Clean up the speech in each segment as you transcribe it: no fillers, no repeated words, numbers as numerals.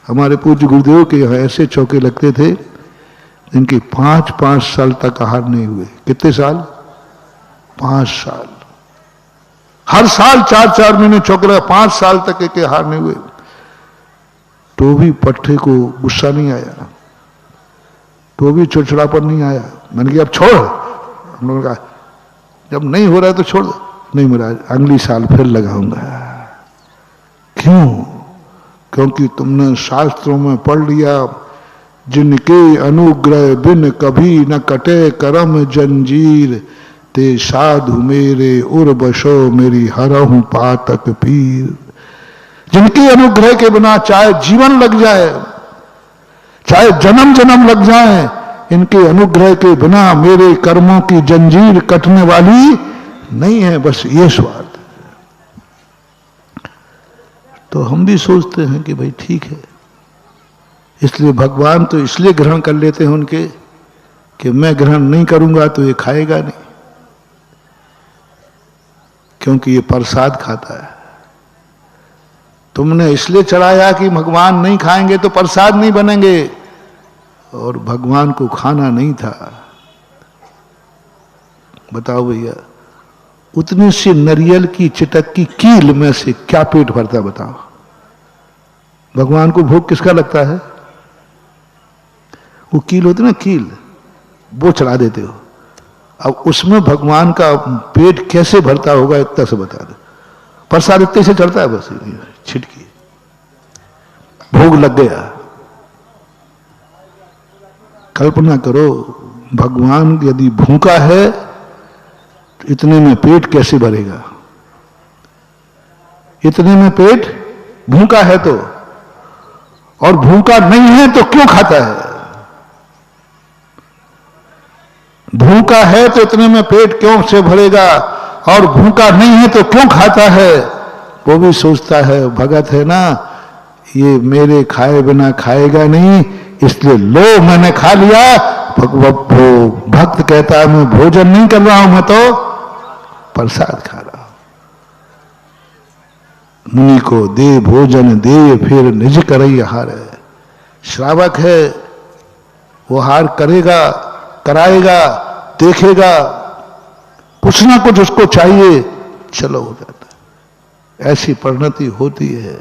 हमारे पूज्य गुरुदेव के यहाँ ऐसे चौके लगते थे जिनके 5-5 साल तक आहार नहीं हुए। कितने साल? 5 साल। हर साल 4-4 महीने चौके लगा, 5 साल तक एक आहार नहीं हुए। तो भी पट्टे को गुस्सा नहीं आया, तो भी चिड़चिड़ापन नहीं आया। मैंने कहा अब छोड़। हम लोगों ने कहा जब नहीं हो रहा है तो छोड़ दो। नहीं महाराज, अगली साल फिर लगाऊंगा। क्यों? क्योंकि तुमने शास्त्रों में पढ़ लिया, जिनके अनुग्रह बिन कभी न कटे करम जंजीर, ते साधु मेरे उर्वशो मेरी हरहूं पातक पीर। जिनके अनुग्रह के बिना चाहे जीवन लग जाए, चाहे जन्म जन्म लग जाए, इनके अनुग्रह के बिना मेरे कर्मों की जंजीर कटने वाली नहीं है। बस ये स्वार्थ। तो हम भी सोचते हैं कि भाई ठीक है, इसलिए भगवान तो इसलिए ग्रहण कर लेते हैं उनके कि मैं ग्रहण नहीं करूंगा तो ये खाएगा नहीं, क्योंकि ये प्रसाद खाता है। तुमने इसलिए चढ़ाया कि भगवान नहीं खाएंगे तो प्रसाद नहीं बनेंगे, और भगवान को खाना नहीं था। बताओ भैया, उतनी सी नारियल की चिटक की कील में से क्या पेट भरता? बताओ। भगवान को भोग किसका लगता है? वो कील होती ना, कील, वो चढ़ा देते हो। अब उसमें भगवान का पेट कैसे भरता होगा इतना से बता दो। प्रसाद इतने से चढ़ता है, बस छिटकी, भोग लग गया। कल्पना करो, भगवान यदि भूखा है तो इतने में पेट कैसे भरेगा? इतने में पेट भूखा है तो, और भूखा नहीं है तो क्यों खाता है? भूखा है तो इतने में पेट क्यों से भरेगा, और भूखा नहीं है तो क्यों खाता है? वो भी सोचता है, भगत है ना, ये मेरे खाए बिना खाएगा नहीं, इसलिए लो मैंने खा लिया। भक्त कहता है मैं भोजन नहीं कर रहा हूं, मैं तो प्रसाद खा रहा हूं। मुनि को दे भोजन दे फिर निज करई हार है। श्रावक है, वो हार करेगा, कराएगा, देखेगा, कुछ ना कुछ उसको चाहिए, चलो हो जाता है। ऐसी परिणति होती है।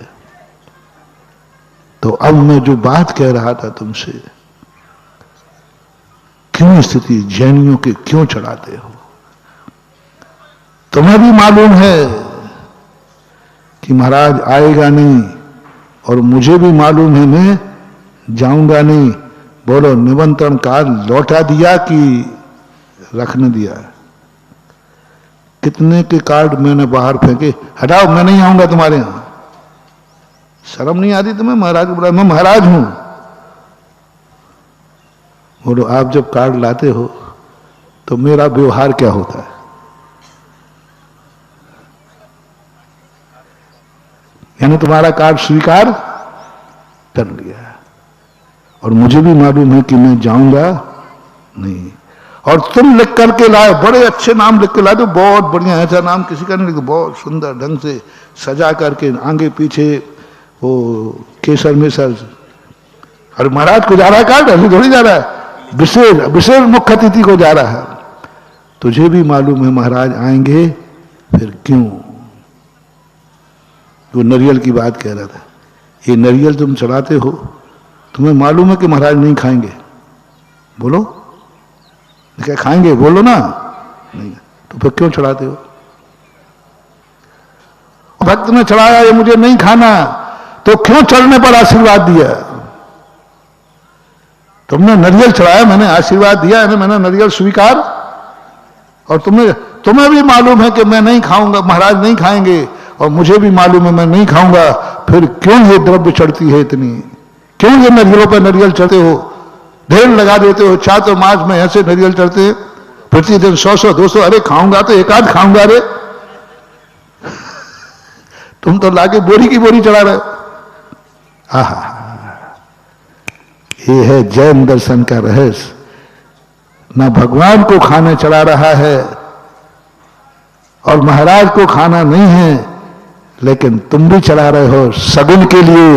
तो अब मैं जो बात कह रहा था तुमसे, क्यों स्थिति जैनियों के क्यों चढ़ाते हो? तुम्हें भी मालूम है कि महाराज आएगा नहीं, और मुझे भी मालूम है मैं जाऊंगा नहीं। बोलो, निमंत्रण कार्ड लौटा दिया कि रखने दिया? कितने के कार्ड मैंने बाहर फेंके, हटाओ मैं नहीं आऊंगा तुम्हारे यहां। शर्म नहीं आती तुम्हें? महाराज बोला मैं महाराज हूं। बोलो, आप जब कार्ड लाते हो तो मेरा व्यवहार क्या होता है? यानी तुम्हारा कार्ड स्वीकार कर लिया, और मुझे भी मालूम है कि मैं जाऊंगा नहीं। और तुम लिख करके लाए, बड़े अच्छे नाम लिख के लाए, तो बहुत बढ़िया, ऐसा नाम किसी का नहीं लिखा, बहुत सुंदर ढंग से सजा करके आगे पीछे वो केसर में सर। और महाराज को जा रहा है कार्ड, ऐसे थोड़ी जा रहा है, विशेष मुख्य अतिथि को जा रहा है। तुझे भी मालूम है महाराज आएंगे, फिर क्यों? वो नारियल की बात कह रहा था। ये नारियल तुम चढ़ाते हो, तुम्हें मालूम है कि महाराज नहीं खाएंगे? बोलो, क्या खाएंगे? बोलो ना। नहीं, तो फिर क्यों चढ़ाते हो? भक्त ने चढ़ाया ये मुझे नहीं खाना, तो क्यों चढ़ने पर आशीर्वाद दिया? तुमने नारियल चढ़ाया, मैंने आशीर्वाद दिया है, मैंने नारियल स्वीकार। और तुम्हें भी मालूम है कि मैं नहीं खाऊंगा, महाराज नहीं खाएंगे, और मुझे भी मालूम है मैं नहीं खाऊंगा, फिर क्यों ये द्रव्य चढ़ती है इतनी? क्यों ये नारियलों पर नारियल चढ़ते हो? ढेर लगा देते हो, चार मास में ऐसे नारियल चढ़ते हैं, प्रतिदिन 100-100 200। अरे खाऊंगा तो एक आध खाऊंगा। अरे तुम तो लाके बोरी की बोरी चढ़ा रहे। आहा, ये है जैन दर्शन का रहस्य। ना भगवान को खाना चढ़ा रहा है, और महाराज को खाना नहीं है, लेकिन तुम भी चला रहे हो सगुन के लिए,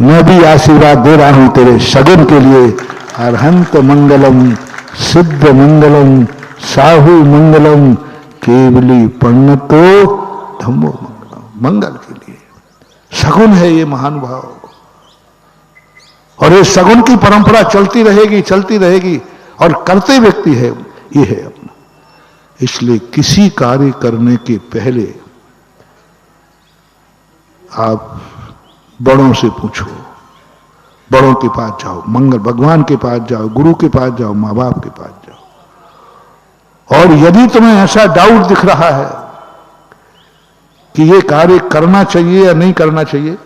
मैं भी आशीर्वाद दे रहा हूं तेरे सगुन के लिए। अरहंत मंगलम सिद्ध मंगलम साहु मंगलम केवली पन्नतो धम्मो मंगलम। मंगल के लिए सगुन है ये महानुभाव, और ये सगुन की परंपरा चलती रहेगी और करते व्यक्ति है ये है अपना। इसलिए किसी कार्य करने के पहले आप बड़ों से पूछो, बड़ों के पास जाओ, मंगल भगवान के पास जाओ, गुरु के पास जाओ, माँ बाप के पास जाओ। और यदि तुम्हें ऐसा डाउट दिख रहा है कि ये कार्य करना चाहिए या नहीं करना चाहिए,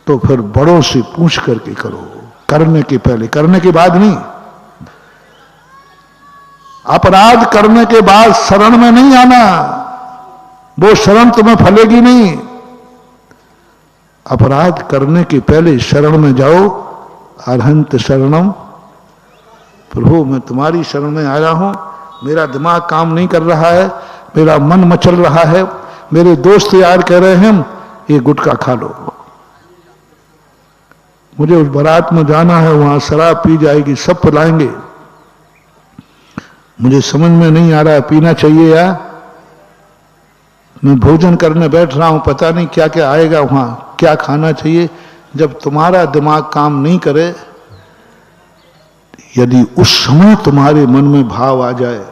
तो फिर बड़ों से पूछ करके करो, करने के पहले, करने के बाद नहीं। अपराध करने के बाद शरण में नहीं आना, वो शरण तुम्हें फलेगी नहीं। अपराध करने के पहले शरण में जाओ। अरहंत शरणम, प्रभु मैं तुम्हारी शरण में आया हूं, मेरा दिमाग काम नहीं कर रहा है, मेरा मन मचल रहा है, मेरे दोस्त यार कह रहे हैं ये गुटखा खा लो, मुझे उस बारात में जाना है, वहां शराब पी जाएगी, सब पिलाएंगे, मुझे समझ में नहीं आ रहा है पीना चाहिए या मैं भोजन करने बैठ रहा हूं, पता नहीं क्या क्या आएगा वहां, क्या खाना चाहिए। जब तुम्हारा दिमाग काम नहीं करे, यदि उस समय तुम्हारे मन में भाव आ जाए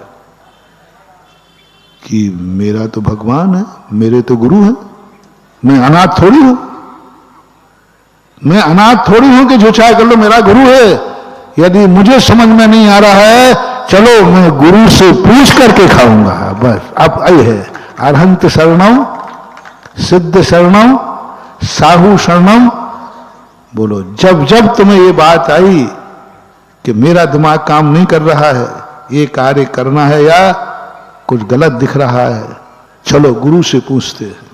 कि मेरा तो भगवान है, मेरे तो गुरु है, मैं अनाथ थोड़ी हूं, मैं अनाथ थोड़ी हूं कि जो चाहे कर लो, मेरा गुरु है। यदि मुझे समझ में नहीं आ रहा है, चलो मैं गुरु से पूछ करके खाऊंगा, बस। अब आई है अरहंत शरणम सिद्ध शरणम साहु शरणम। बोलो, जब जब तुम्हें ये बात आई कि मेरा दिमाग काम नहीं कर रहा है, ये कार्य करना है या कुछ गलत दिख रहा है, चलो गुरु से पूछते हैं।